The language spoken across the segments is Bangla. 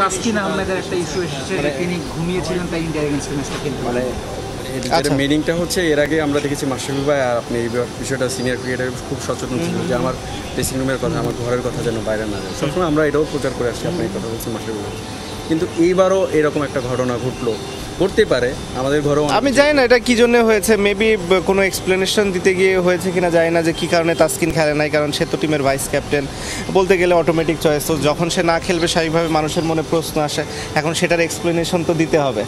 তাসকিন আহমেদের একটা ইস্যু এসেছে যে তিনি ঘুমিয়েছিলেন তাই ইন্ডিয়ার এগেইনস্টে ম্যাচটা খেলতে মানে আচ্ছা। মিনিংটা হচ্ছে এর আগে আমরা দেখেছি মাশরাফি ভাই আর আপনি এই বিষয়টা সিনিয়র ক্রিকেটার খুব সচেতন ছিল যে আমার ড্রেসিং রুমের কথা আমার ঘরের কথা যেন বাইরে না যায়। সবসময় আমরা এটাও প্রচার করে আসছি, আপনি এই কথা বলছেন মাশরাফি ভাই, কিন্তু এইবারও এরকম একটা ঘটনা ঘটলো, ঘটতে পারে আমাদের ঘরেও। আমি জানি না এটা কি জন্য হয়েছে, মেবি কোনো এক্সপ্লেনেশন দিতে গিয়ে হয়েছে কিনা জানি না যে কী কারণে তাসকিন খেলে নাই, কারণ সে তো টিমের ভাইস ক্যাপ্টেন, বলতে গেলে অটোমেটিক চয়েস। তো যখন সে না খেলবে স্বাভাবিকভাবে মানুষের মনে প্রশ্ন আসে, এখন সেটার এক্সপ্লেনেশন তো দিতে হবে।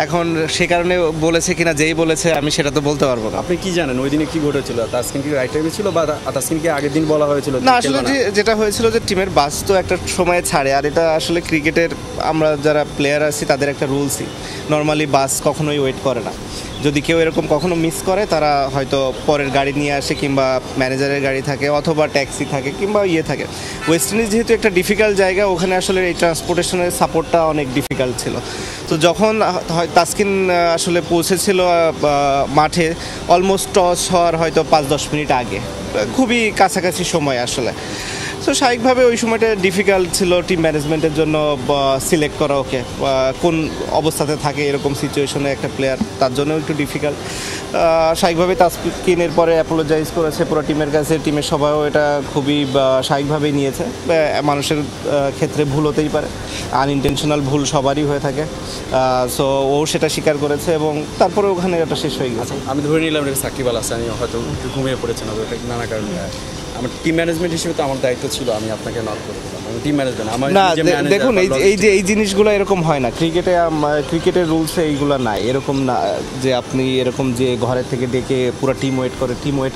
এখন সে কারণে বলেছে কিনা, যেই বলেছে আমি সেটা তো বলতে পারবো না। আপনি কি জানেন ওই দিনে কি ঘটেছিল? তাসকিন কি রাইট টাইমে ছিল বা তাসকিনকে আগের দিন বলা হয়েছিল? না, আসলে যেটা হয়েছিল যে টিমের বাস তো একটা সময়ে ছাড়ে, আর এটা আসলে ক্রিকেটের আমরা যারা প্লেয়ার আছি তাদের একটা রুলসই, নর্মালি বাস কখনোই ওয়েট করে না। যদি কেউ এরকম কখনো মিস করে তারা হয়তো পরের গাড়ি নিয়ে আসে, কিংবা ম্যানেজারের গাড়ি থাকে, অথবা ট্যাক্সি থাকে, কিংবা থাকে। ওয়েস্ট ইন্ডিজ যেহেতু একটা ডিফিকাল্ট জায়গা, ওখানে আসলে এই ট্রান্সপোর্টেশনের সাপোর্টটা অনেক ডিফিকাল্ট ছিল। তো যখন তাসকিন আসলে পৌঁছেছিল মাঠে, অলমোস্ট টস হওয়ার হয়তো 5-10 মিনিট আগে, খুবই কাছাকাছি সময় আসলে। তো স্বাভাবিকভাবে ওই সময়টা ডিফিকাল্ট ছিল টিম ম্যানেজমেন্টের জন্য সিলেক্ট করা ওকে কোন অবস্থাতে থাকে এরকম সিচুয়েশনে একটা প্লেয়ার, তার জন্য একটু ডিফিকাল্ট। স্বাভাবিকভাবে তাসকিনের পরে অ্যাপোলোজাইজ করেছে পুরো টিমের কাছে, টিমের সবাইও এটা খুবই স্বাভাবিকভাবেই নিয়েছে। মানুষের ক্ষেত্রে ভুল হতেই পারে, আনইনটেনশনাল ভুল সবারই হয়ে থাকে। সো ও সেটা স্বীকার করেছে এবং তারপরে ওখানে এটা শেষ হয়ে গেছে। আমি ধরে নিলাম এটা সাকিব আল হাসান হয়তো একটু ঘুমিয়ে পড়েছেন, ওটা নানা কারণে। আমার টিম ম্যানেজমেন্ট হিসেবে তো আমার দায়িত্ব ছিল, আমি আপনাকে নক করে দিলাম, আমি টিম ম্যানেজমেন্ট আমার না। দেখুন, এই জিনিসগুলো এরকম হয় না ক্রিকেটের রুলসে, এইগুলো নাই এরকম না যে আপনি এরকম যে ঘরের থেকে ডেকে পুরো টিম ওয়েট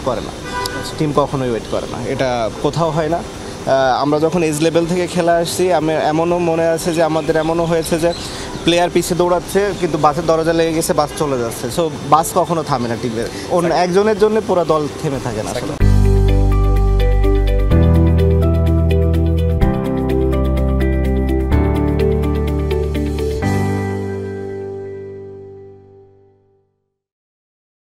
করে না, টিম কখনোই ওয়েট করে না, এটা কোথাও হয় না। আমরা যখন এজ লেভেল থেকে খেলা আসছি, এমনও মনে আছে যে আমাদের এমনও হয়েছে যে প্লেয়ার পিছিয়ে দৌড়াচ্ছে কিন্তু বাসের দরজা লেগে গেছে, বাস চলে যাচ্ছে। সো বাস কখনো থামে না টিমের, একজনের জন্য পুরো দল থেমে থাকে না আসলে।